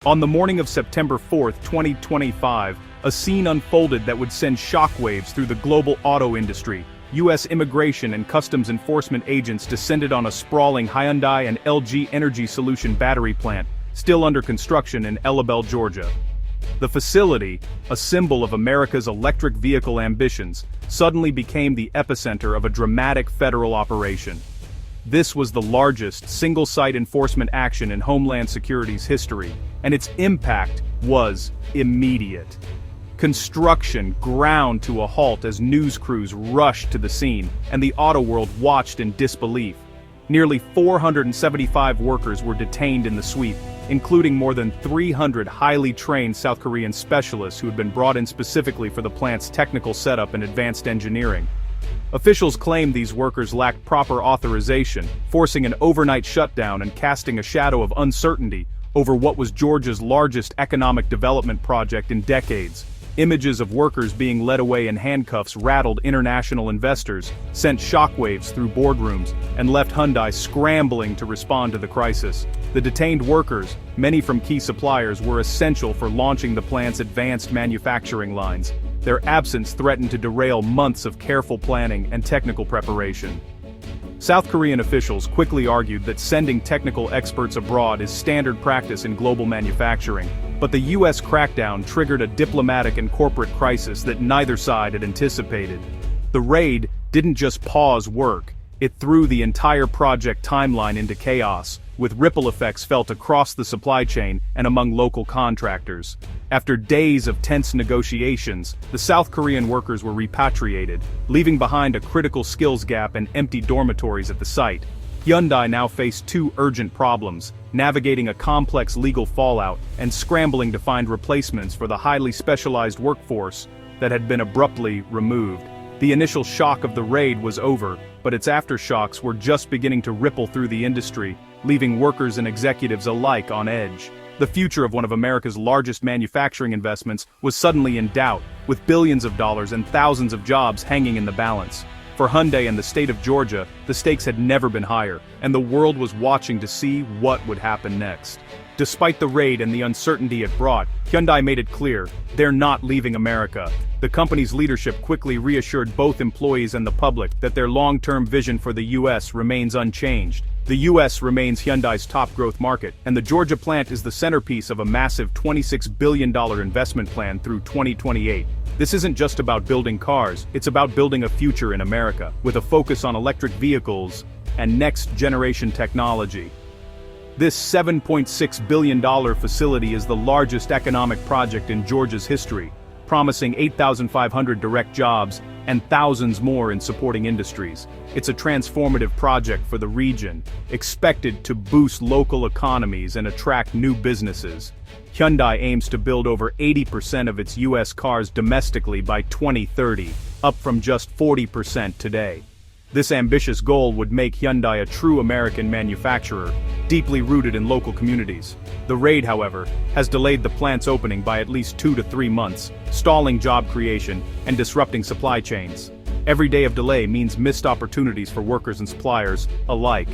On the morning of September 4, 2025, a scene unfolded that would send shockwaves through the global auto industry. U.S. immigration and customs enforcement agents descended on a sprawling Hyundai and LG Energy Solution battery plant, still under construction in Elabel, Georgia. The facility, a symbol of America's electric vehicle ambitions, suddenly became the epicenter of a dramatic federal operation. This was the largest single-site enforcement action in Homeland Security's history, and its impact was immediate. Construction ground to a halt as news crews rushed to the scene, and the auto world watched in disbelief. Nearly 475 workers were detained in the sweep, including more than 300 highly trained South Korean specialists who had been brought in specifically for the plant's technical setup and advanced engineering. Officials claimed these workers lacked proper authorization, forcing an overnight shutdown and casting a shadow of uncertainty over what was Georgia's largest economic development project in decades. Images of workers being led away in handcuffs rattled international investors, sent shockwaves through boardrooms, and left Hyundai scrambling to respond to the crisis. The detained workers, many from key suppliers, were essential for launching the plant's advanced manufacturing lines. Their absence threatened to derail months of careful planning and technical preparation. South Korean officials quickly argued that sending technical experts abroad is standard practice in global manufacturing, but the U.S. crackdown triggered a diplomatic and corporate crisis that neither side had anticipated. The raid didn't just pause work, it threw the entire project timeline into chaos, with ripple effects felt across the supply chain and among local contractors. After days of tense negotiations, the South Korean workers were repatriated, leaving behind a critical skills gap and empty dormitories at the site. Hyundai now faced two urgent problems: navigating a complex legal fallout and scrambling to find replacements for the highly specialized workforce that had been abruptly removed. The initial shock of the raid was over, but its aftershocks were just beginning to ripple through the industry, leaving workers and executives alike on edge. The future of one of America's largest manufacturing investments was suddenly in doubt, with billions of dollars and thousands of jobs hanging in the balance. For Hyundai and the state of Georgia, the stakes had never been higher, and the world was watching to see what would happen next. Despite the raid and the uncertainty it brought, Hyundai made it clear, they're not leaving America. The company's leadership quickly reassured both employees and the public that their long-term vision for the U.S. remains unchanged. The U.S. remains Hyundai's top growth market, and the Georgia plant is the centerpiece of a massive $26 billion investment plan through 2028. This isn't just about building cars, it's about building a future in America, with a focus on electric vehicles and next-generation technology. This $7.6 billion facility is the largest economic project in Georgia's history, promising 8,500 direct jobs and thousands more in supporting industries. It's a transformative project for the region, expected to boost local economies and attract new businesses. Hyundai aims to build over 80% of its U.S. cars domestically by 2030, up from just 40% today. This ambitious goal would make Hyundai a true American manufacturer, deeply rooted in local communities. The raid, however, has delayed the plant's opening by at least 2 to 3 months, stalling job creation and disrupting supply chains. Every day of delay means missed opportunities for workers and suppliers alike.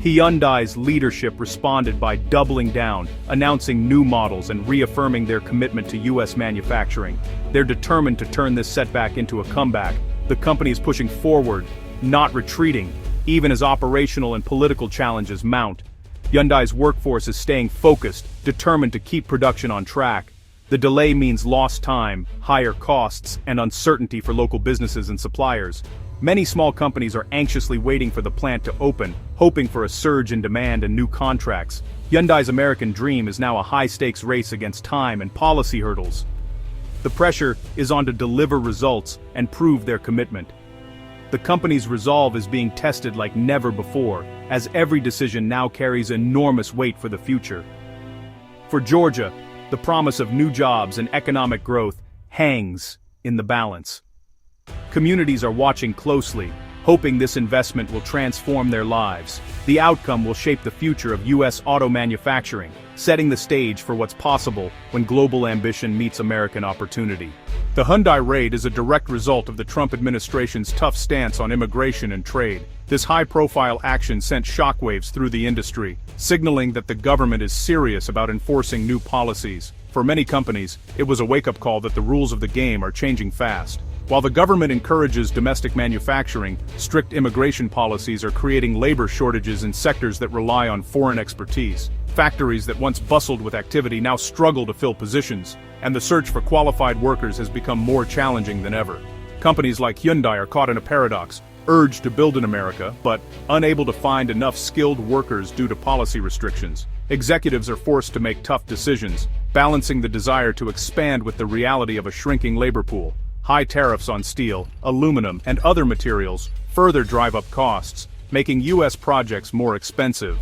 Hyundai's leadership responded by doubling down, announcing new models and reaffirming their commitment to U.S. manufacturing. They're determined to turn this setback into a comeback. The company is pushing forward, not retreating, even as operational and political challenges mount. Hyundai's workforce is staying focused, determined to keep production on track. The delay means lost time, higher costs, and uncertainty for local businesses and suppliers. Many small companies are anxiously waiting for the plant to open, hoping for a surge in demand and new contracts. Hyundai's American dream is now a high-stakes race against time and policy hurdles. The pressure is on to deliver results and prove their commitment. The company's resolve is being tested like never before, as every decision now carries enormous weight for the future. For Georgia, the promise of new jobs and economic growth hangs in the balance. Communities are watching closely, hoping this investment will transform their lives. The outcome will shape the future of U.S. auto manufacturing, setting the stage for what's possible when global ambition meets American opportunity. The Hyundai raid is a direct result of the Trump administration's tough stance on immigration and trade. This high-profile action sent shockwaves through the industry, signaling that the government is serious about enforcing new policies. For many companies, it was a wake-up call that the rules of the game are changing fast. While the government encourages domestic manufacturing, strict immigration policies are creating labor shortages in sectors that rely on foreign expertise. Factories that once bustled with activity now struggle to fill positions, and the search for qualified workers has become more challenging than ever. Companies like Hyundai are caught in a paradox, urged to build in America, but unable to find enough skilled workers due to policy restrictions. Executives are forced to make tough decisions, balancing the desire to expand with the reality of a shrinking labor pool. High tariffs on steel, aluminum, and other materials further drive up costs, making U.S. projects more expensive.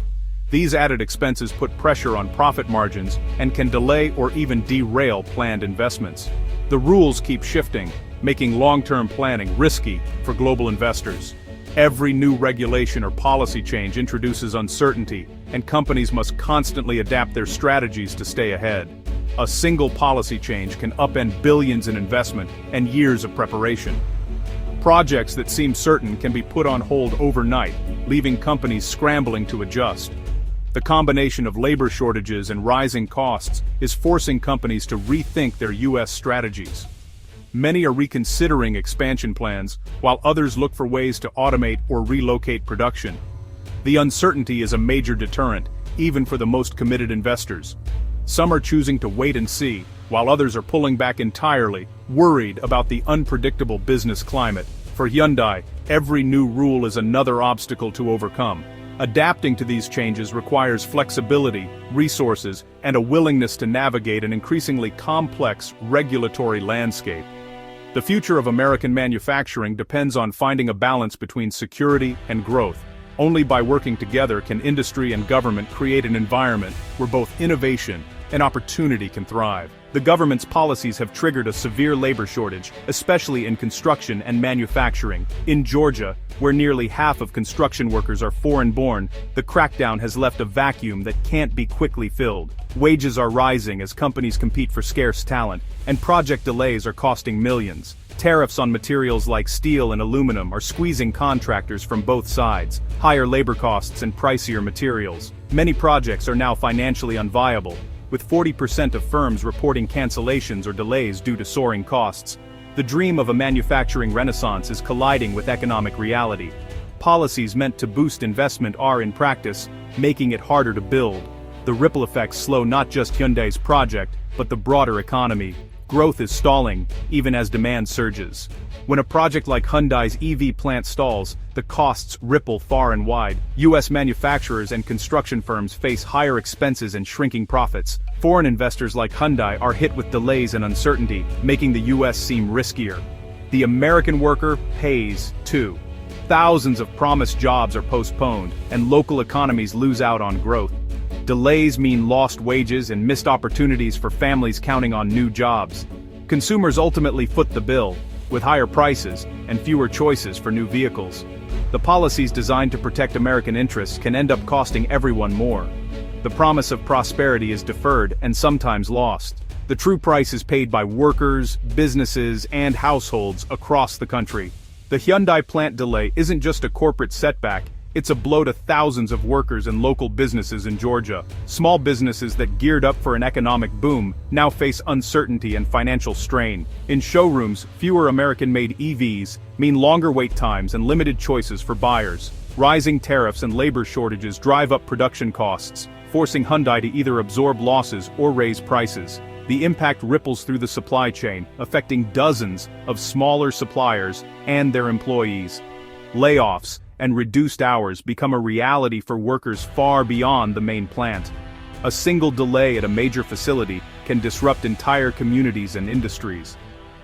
These added expenses put pressure on profit margins and can delay or even derail planned investments. The rules keep shifting, making long-term planning risky for global investors. Every new regulation or policy change introduces uncertainty, and companies must constantly adapt their strategies to stay ahead. A single policy change can upend billions in investment and years of preparation. Projects that seem certain can be put on hold overnight, leaving companies scrambling to adjust. The combination of labor shortages and rising costs is forcing companies to rethink their U.S. strategies. Many are reconsidering expansion plans, while others look for ways to automate or relocate production. The uncertainty is a major deterrent, even for the most committed investors. Some are choosing to wait and see, while others are pulling back entirely, worried about the unpredictable business climate. For Hyundai, every new rule is another obstacle to overcome. Adapting to these changes requires flexibility, resources, and a willingness to navigate an increasingly complex regulatory landscape. The future of American manufacturing depends on finding a balance between security and growth. Only by working together can industry and government create an environment where both innovation and opportunity can thrive. The government's policies have triggered a severe labor shortage, especially in construction and manufacturing. In Georgia, where nearly half of construction workers are foreign-born, the crackdown has left a vacuum that can't be quickly filled. Wages are rising as companies compete for scarce talent, and project delays are costing millions. Tariffs on materials like steel and aluminum are squeezing contractors from both sides. Higher labor costs and pricier materials. Many projects are now financially unviable, with 40% of firms reporting cancellations or delays due to soaring costs. The dream of a manufacturing renaissance is colliding with economic reality. Policies meant to boost investment are, in practice, making it harder to build. The ripple effects slow not just Hyundai's project, but the broader economy. Growth is stalling, even as demand surges. When a project like Hyundai's EV plant stalls, the costs ripple far and wide. U.S. manufacturers and construction firms face higher expenses and shrinking profits. Foreign investors like Hyundai are hit with delays and uncertainty, making the U.S. seem riskier. The American worker pays, too. Thousands of promised jobs are postponed, and local economies lose out on growth. Delays mean lost wages and missed opportunities for families counting on new jobs. Consumers ultimately foot the bill, with higher prices and fewer choices for new vehicles. The policies designed to protect American interests can end up costing everyone more. The promise of prosperity is deferred and sometimes lost. The true price is paid by workers, businesses, and households across the country. The Hyundai plant delay isn't just a corporate setback, it's a blow to thousands of workers and local businesses in Georgia. Small businesses that geared up for an economic boom now face uncertainty and financial strain. In showrooms, fewer American-made EVs mean longer wait times and limited choices for buyers. Rising tariffs and labor shortages drive up production costs, forcing Hyundai to either absorb losses or raise prices. The impact ripples through the supply chain, affecting dozens of smaller suppliers and their employees. Layoffs and reduced hours become a reality for workers far beyond the main plant. A single delay at a major facility can disrupt entire communities and industries.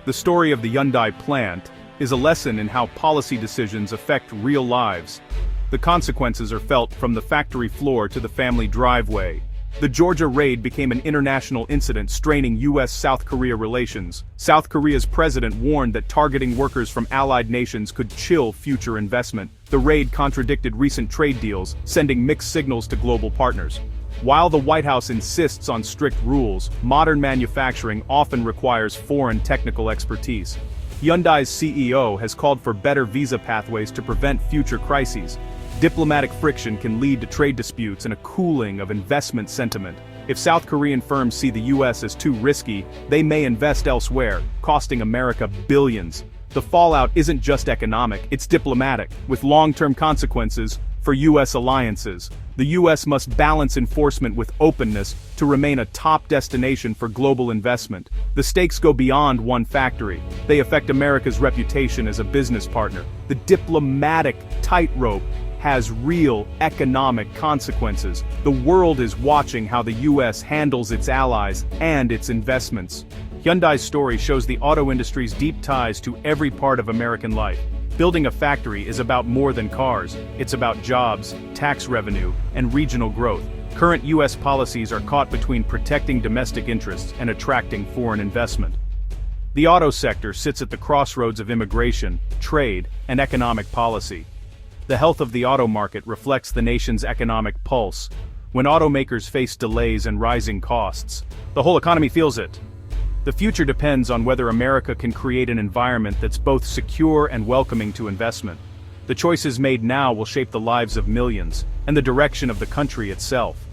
The story of the Hyundai plant is a lesson in how policy decisions affect real lives. The consequences are felt from the factory floor to the family driveway. The Georgia raid became an international incident straining U.S.-South Korea relations. South Korea's president warned that targeting workers from allied nations could chill future investment. The raid contradicted recent trade deals, sending mixed signals to global partners. While the White House insists on strict rules, modern manufacturing often requires foreign technical expertise. Hyundai's CEO has called for better visa pathways to prevent future crises. Diplomatic friction can lead to trade disputes and a cooling of investment sentiment. If South Korean firms see the US as too risky, they may invest elsewhere, costing America billions. The fallout isn't just economic, it's diplomatic, with long-term consequences for US alliances. The US must balance enforcement with openness to remain a top destination for global investment. The stakes go beyond one factory. They affect America's reputation as a business partner. The diplomatic tightrope has real economic consequences. The world is watching how the US handles its allies and its investments. Hyundai's story shows the auto industry's deep ties to every part of American life. Building a factory is about more than cars. It's about jobs, tax revenue, and regional growth. Current US policies are caught between protecting domestic interests and attracting foreign investment. The auto sector sits at the crossroads of immigration, trade, and economic policy. The health of the auto market reflects the nation's economic pulse. When automakers face delays and rising costs, the whole economy feels it. The future depends on whether America can create an environment that's both secure and welcoming to investment. The choices made now will shape the lives of millions, and the direction of the country itself.